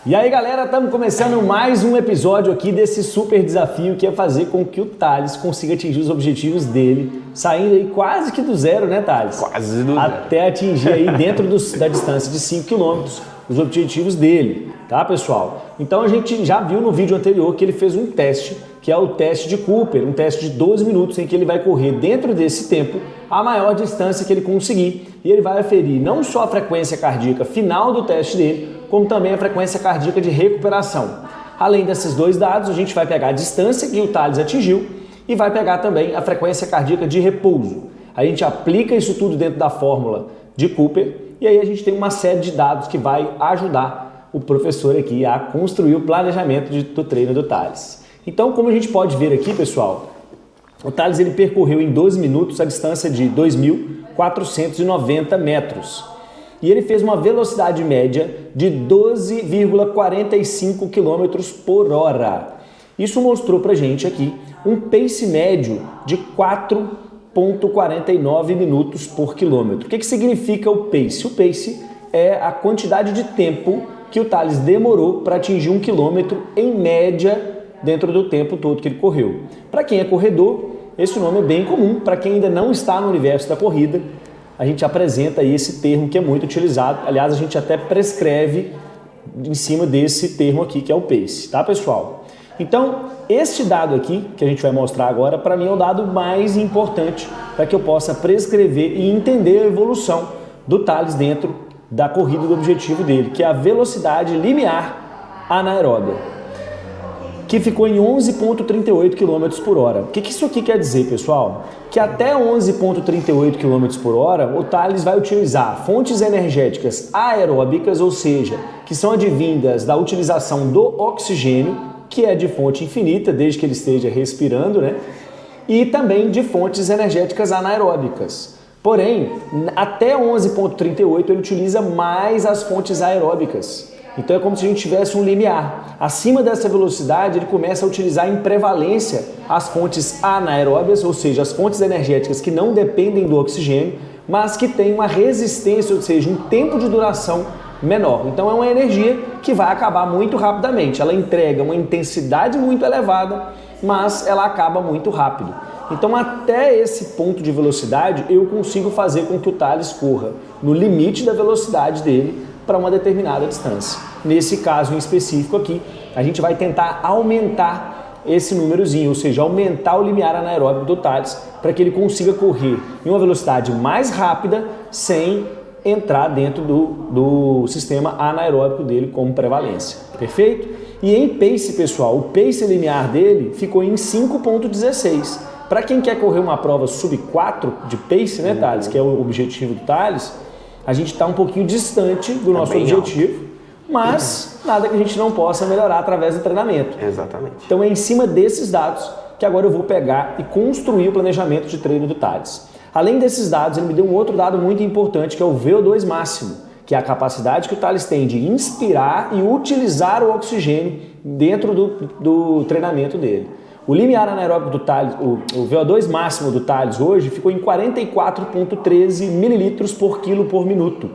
E aí galera, estamos começando mais um episódio aqui desse super desafio que é fazer com que o Thales consiga atingir os objetivos dele, saindo aí quase que do zero, né Thales? Quase do zero. Até atingir aí dentro da distância de 5 km os objetivos dele, tá pessoal? Então a gente já viu no vídeo anterior que ele fez um teste, que é o teste de Cooper, um teste de 12 minutos em que ele vai correr dentro desse tempo a maior distância que ele conseguir e ele vai aferir não só a frequência cardíaca final do teste dele, como também a frequência cardíaca de recuperação. Além desses dois dados, a gente vai pegar a distância que o Thales atingiu e vai pegar também a frequência cardíaca de repouso. A gente aplica isso tudo dentro da fórmula de Cooper e aí a gente tem uma série de dados que vai ajudar o professor aqui a construir o planejamento do treino do Thales. Então, como a gente pode ver aqui, pessoal, o Thales ele percorreu em 12 minutos a distância de 2.490 metros. E ele fez uma velocidade média de 12,45 km por hora. Isso mostrou pra gente aqui um pace médio de 4,49 minutos por quilômetro. O que significa o pace? O pace é a quantidade de tempo que o Thales demorou para atingir 1 quilômetro em média dentro do tempo todo que ele correu. Para quem é corredor, esse nome é bem comum. Para quem ainda não está no universo da corrida, a gente apresenta aí esse termo que é muito utilizado. Aliás, a gente até prescreve em cima desse termo aqui, que é o pace, tá pessoal? Então, este dado aqui, que a gente vai mostrar agora, para mim é o dado mais importante para que eu possa prescrever e entender a evolução do Thales dentro da corrida do objetivo dele, que é a velocidade limiar anaeróbia, que ficou em 11,38 km por hora. O que isso aqui quer dizer, pessoal? Que até 11,38 km por hora, o Thales vai utilizar fontes energéticas aeróbicas, ou seja, que são advindas da utilização do oxigênio, que é de fonte infinita, desde que ele esteja respirando, né? E também de fontes energéticas anaeróbicas. Porém, até 11,38 ele utiliza mais as fontes aeróbicas. Então é como se a gente tivesse um limiar. Acima dessa velocidade, ele começa a utilizar em prevalência as fontes anaeróbias, ou seja, as fontes energéticas que não dependem do oxigênio, mas que têm uma resistência, ou seja, um tempo de duração menor. Então é uma energia que vai acabar muito rapidamente. Ela entrega uma intensidade muito elevada, mas ela acaba muito rápido. Então até esse ponto de velocidade, eu consigo fazer com que o Thales corra no limite da velocidade dele para uma determinada distância. Nesse caso em específico aqui, a gente vai tentar aumentar esse númerozinho, ou seja, aumentar o limiar anaeróbico do Thales para que ele consiga correr em uma velocidade mais rápida sem entrar dentro do sistema anaeróbico dele como prevalência. Perfeito? E em pace, pessoal, o pace limiar dele ficou em 5,16. Para quem quer correr uma prova sub 4 de pace, né, Thales, que é o objetivo do Thales, a gente está um pouquinho distante do nosso objetivo, mas nada que a gente não possa melhorar através do treinamento. Exatamente. Então é em cima desses dados que agora eu vou pegar e construir o planejamento de treino do Thales. Além desses dados, ele me deu um outro dado muito importante, que é o VO2 máximo, que é a capacidade que o Thales tem de inspirar e utilizar o oxigênio dentro do treinamento dele. O limiar anaeróbico do Thales, o VO2 máximo do Thales hoje ficou em 44,13 ml por quilo por minuto.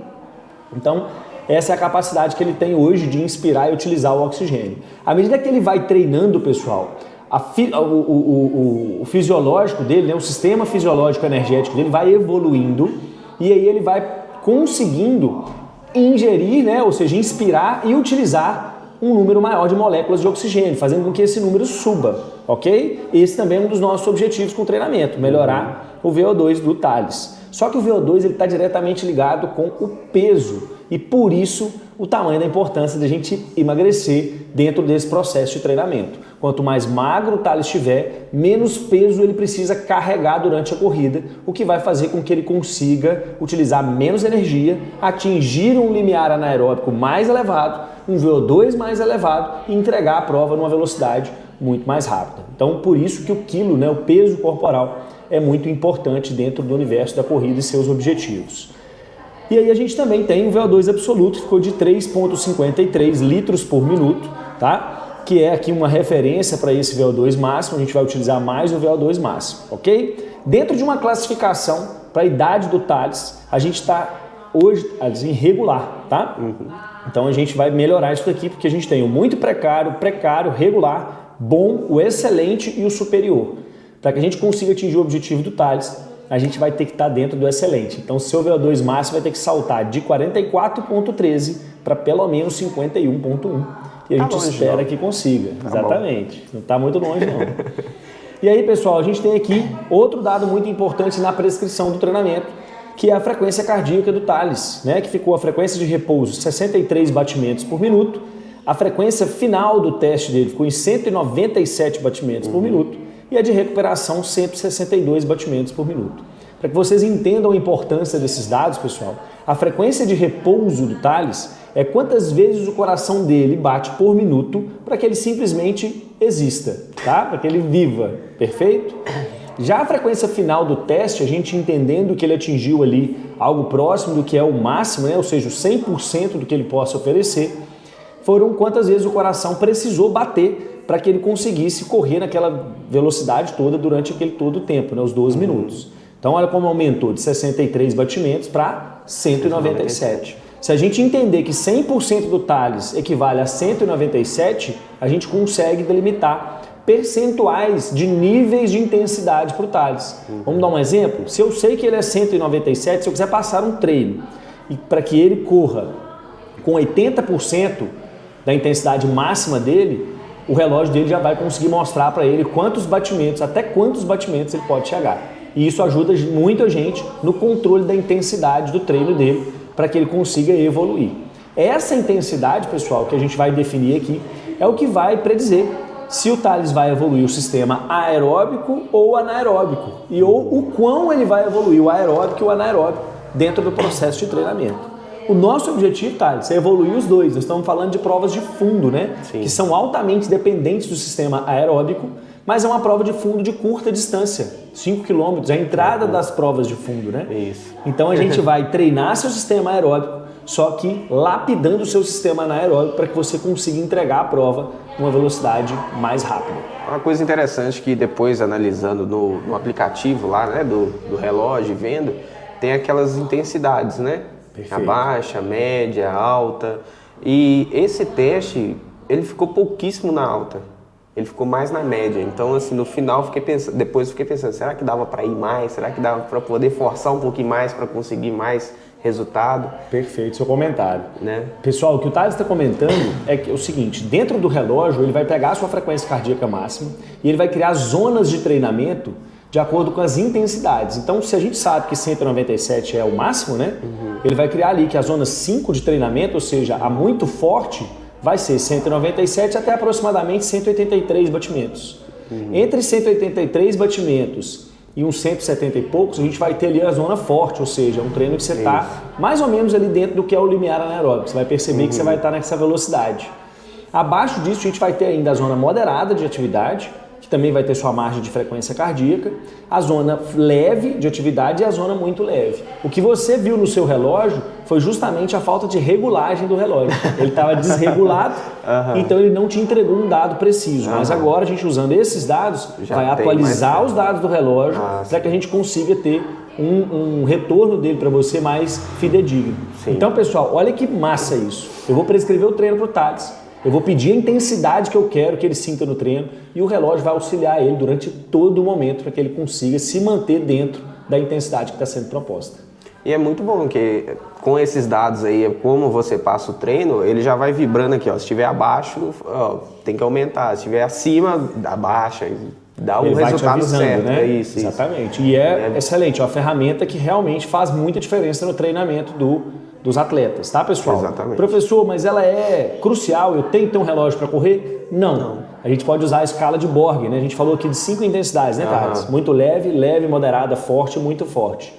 Então, essa é a capacidade que ele tem hoje de inspirar e utilizar o oxigênio. À medida que ele vai treinando, pessoal, o fisiológico dele, né, o sistema fisiológico energético dele vai evoluindo e aí ele vai conseguindo ingerir, né, ou seja, inspirar e utilizar um número maior de moléculas de oxigênio, fazendo com que esse número suba, ok? Esse também é um dos nossos objetivos com o treinamento, melhorar o VO2 do Thales. Só que o VO2 está diretamente ligado com o peso e por isso o tamanho da importância de a gente emagrecer dentro desse processo de treinamento. Quanto mais magro o Thales estiver, menos peso ele precisa carregar durante a corrida, o que vai fazer com que ele consiga utilizar menos energia, atingir um limiar anaeróbico mais elevado, um VO2 mais elevado e entregar a prova numa velocidade muito mais rápida. Então, por isso que o quilo, né, o peso corporal, é muito importante dentro do universo da corrida e seus objetivos. E aí a gente também tem o VO2 absoluto, que ficou de 3,53 litros por minuto, tá? Que é aqui uma referência para esse VO2 máximo, a gente vai utilizar mais o VO2 máximo, ok? Dentro de uma classificação para a idade do Thales, a gente está hoje em regular. tá? Então a gente vai melhorar isso daqui porque a gente tem o muito precário, precário, regular, bom, o excelente e o superior. Para que a gente consiga atingir o objetivo do Thales, a gente vai ter que estar dentro do excelente. Então, seu VO2 máximo vai ter que saltar de 44,13 para pelo menos 51,1. E a gente espera que consiga. Exatamente. Não está muito longe, não. E aí, pessoal, a gente tem aqui outro dado muito importante na prescrição do treinamento, que é a frequência cardíaca do Thales, né? Que ficou a frequência de repouso 63 batimentos por minuto. A frequência final do teste dele ficou em 197 batimentos por minuto. E a de recuperação 162 batimentos por minuto. Para que vocês entendam a importância desses dados, pessoal, a frequência de repouso do Thales é quantas vezes o coração dele bate por minuto para que ele simplesmente exista, tá? Para que ele viva, perfeito? Já a frequência final do teste, a gente entendendo que ele atingiu ali algo próximo do que é o máximo, né? Ou seja, o 100% do que ele possa oferecer, foram quantas vezes o coração precisou bater para que ele conseguisse correr naquela velocidade toda durante aquele todo o tempo, né, os 12 minutos. Então olha como aumentou de 63 batimentos para 197. Se a gente entender que 100% do Thales equivale a 197, a gente consegue delimitar percentuais de níveis de intensidade para o Thales. Vamos dar um exemplo? Se eu sei que ele é 197, se eu quiser passar um treino e para que ele corra com 80% da intensidade máxima dele, o relógio dele já vai conseguir mostrar para ele quantos batimentos, até quantos batimentos ele pode chegar. E isso ajuda muito a gente no controle da intensidade do treino dele para que ele consiga evoluir. Essa intensidade, pessoal, que a gente vai definir aqui, é o que vai predizer se o Thales vai evoluir o sistema aeróbico ou anaeróbico ou o quão ele vai evoluir o aeróbico e o anaeróbico dentro do processo de treinamento. O nosso objetivo, Thales, é evoluir os dois. Nós estamos falando de provas de fundo, né? Sim. Que são altamente dependentes do sistema aeróbico, mas é uma prova de fundo de curta distância, 5 km, a entrada das provas de fundo, né? Isso. Então a gente vai treinar seu sistema aeróbico, só que lapidando o seu sistema anaeróbico para que você consiga entregar a prova com uma velocidade mais rápida. Uma coisa interessante que depois, analisando no aplicativo lá, né, do relógio, vendo, tem aquelas intensidades, né? Perfeito. A baixa, a média, a alta. E esse teste, ele ficou pouquíssimo na alta. Ele ficou mais na média. Então, assim, no final, depois fiquei pensando, será que dava para ir mais? Será que dava para poder forçar um pouquinho mais para conseguir mais resultado? Perfeito, seu comentário. Né? Pessoal, o que o Thales está comentando é o seguinte, dentro do relógio, ele vai pegar a sua frequência cardíaca máxima e ele vai criar zonas de treinamento de acordo com as intensidades. Então, se a gente sabe que 197 é o máximo, né? Ele vai criar ali que a zona 5 de treinamento, ou seja, a muito forte, vai ser 197 até aproximadamente 183 batimentos. Entre 183 batimentos e uns 170 e poucos, a gente vai ter ali a zona forte, ou seja, um treino que você está mais ou menos ali dentro do que é o limiar anaeróbico. Você vai perceber que você vai estar nessa velocidade. Abaixo disso, a gente vai ter ainda a zona moderada de atividade, que também vai ter sua margem de frequência cardíaca, a zona leve de atividade e a zona muito leve. O que você viu no seu relógio foi justamente a falta de regulagem do relógio. Ele estava desregulado, então ele não te entregou um dado preciso. Mas agora a gente usando esses dados, vai atualizar os dados do relógio para que a gente consiga ter um retorno dele para você mais fidedigno. Sim. Então, pessoal, olha que massa isso. Eu vou prescrever o treino para o Thales. Eu vou pedir a intensidade que eu quero que ele sinta no treino e o relógio vai auxiliar ele durante todo o momento para que ele consiga se manter dentro da intensidade que está sendo proposta. E é muito bom que com esses dados aí, como você passa o treino, ele já vai vibrando aqui, ó. Se estiver abaixo, ó, tem que aumentar. Se estiver acima, abaixa. Dá o resultado certo, né? É isso. Exatamente. E é excelente, é uma ferramenta que realmente faz muita diferença no treinamento dos atletas, tá, pessoal? Exatamente. Professor, mas ela é crucial, eu tenho que ter um relógio para correr? Não. A gente pode usar a escala de Borg, né? A gente falou aqui de 5 intensidades, né, Thales? Muito leve, leve, moderada, forte, muito forte.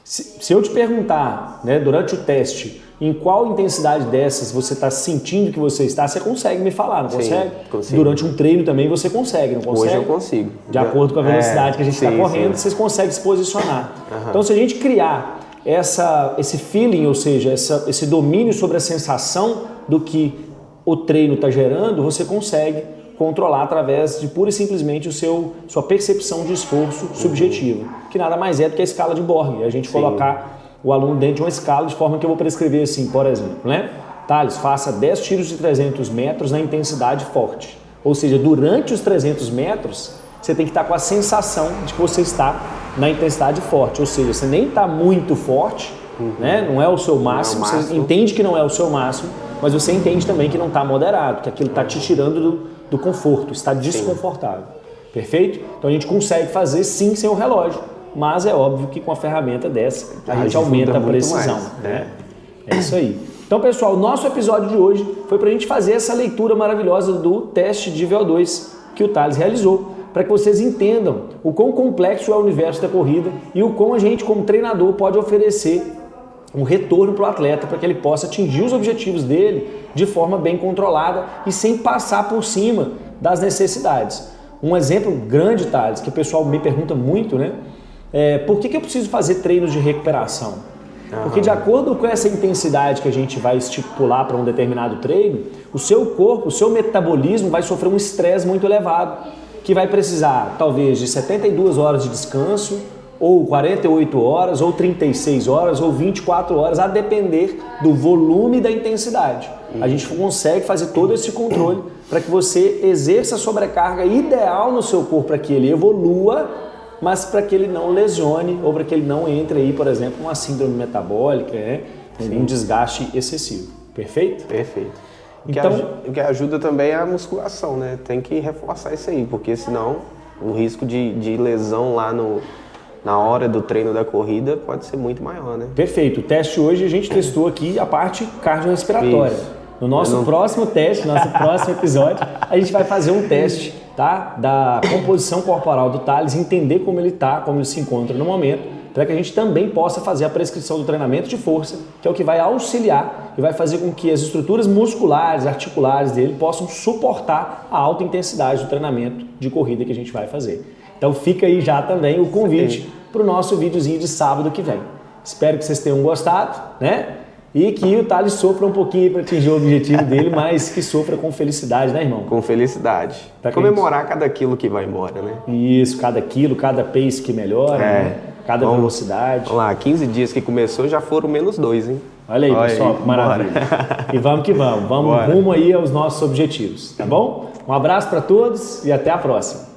Se eu te perguntar, né, durante o teste, em qual intensidade dessas você está sentindo que você está, você consegue me falar, não consegue? Consigo. Durante um treino também você consegue, não consegue? Hoje eu consigo. De acordo com a velocidade que a gente está correndo, vocês conseguem se posicionar. Então, se a gente criar esse feeling, ou seja, esse domínio sobre a sensação do que o treino está gerando, você consegue controlar através de pura e simplesmente sua percepção de esforço subjetivo, que nada mais é do que a escala de Borg. A gente colocar o aluno dentro de uma escala de forma que eu vou prescrever assim, por exemplo, né? Thales, faça 10 tiros de 300 metros na intensidade forte. Ou seja, durante os 300 metros, você tem que estar com a sensação de que você está na intensidade forte. Ou seja, você nem está muito forte, né? Não é o seu máximo, você entende que não é o seu máximo, mas você entende também que não está moderado, que aquilo está te tirando do conforto, está desconfortável. Perfeito? Então a gente consegue fazer sim sem o relógio, mas é óbvio que com a ferramenta dessa a gente aumenta a precisão. Né? É isso aí. Então, pessoal, o nosso episódio de hoje foi para a gente fazer essa leitura maravilhosa do teste de VO2 que o Thales realizou, para que vocês entendam o quão complexo é o universo da corrida e o quão a gente, como treinador, pode oferecer um retorno para o atleta para que ele possa atingir os objetivos dele de forma bem controlada e sem passar por cima das necessidades. Um exemplo grande, Thales, que o pessoal me pergunta muito, né? Por que eu preciso fazer treinos de recuperação? Porque de acordo com essa intensidade que a gente vai estipular para um determinado treino, o seu corpo, o seu metabolismo vai sofrer um estresse muito elevado, que vai precisar talvez de 72 horas de descanso, ou 48 horas, ou 36 horas, ou 24 horas, a depender do volume e da intensidade. A gente consegue fazer todo esse controle para que você exerça a sobrecarga ideal no seu corpo, para que ele evolua, mas para que ele não lesione ou para que ele não entre aí, por exemplo, numa síndrome metabólica, né? Um desgaste excessivo. Perfeito? Perfeito. Então, o que ajuda também é a musculação, né? Tem que reforçar isso aí, porque senão o risco de lesão lá na hora do treino da corrida pode ser muito maior, né? Perfeito. O teste hoje a gente testou aqui a parte cardiorrespiratória. No nosso próximo teste, nosso próximo episódio, a gente vai fazer um teste, tá? Da composição corporal do Thales, entender como ele está, como ele se encontra no momento, para que a gente também possa fazer a prescrição do treinamento de força, que é o que vai auxiliar e vai fazer com que as estruturas musculares, articulares dele possam suportar a alta intensidade do treinamento de corrida que a gente vai fazer. Então fica aí já também o convite para o nosso videozinho de sábado que vem. Espero que vocês tenham gostado, né? E que o Thales sofra um pouquinho para atingir o objetivo dele, mas que sofra com felicidade, né, irmão? Com felicidade. Pra comemorar cada quilo que vai embora, né? Isso, cada quilo, cada pace que melhora, né? Cada velocidade. Vamos lá, 15 dias que começou já foram -2, hein? Olha aí, pessoal, que maravilha. E vamos que vamos. Vamos rumo aí aos nossos objetivos, tá bom? Um abraço para todos e até a próxima.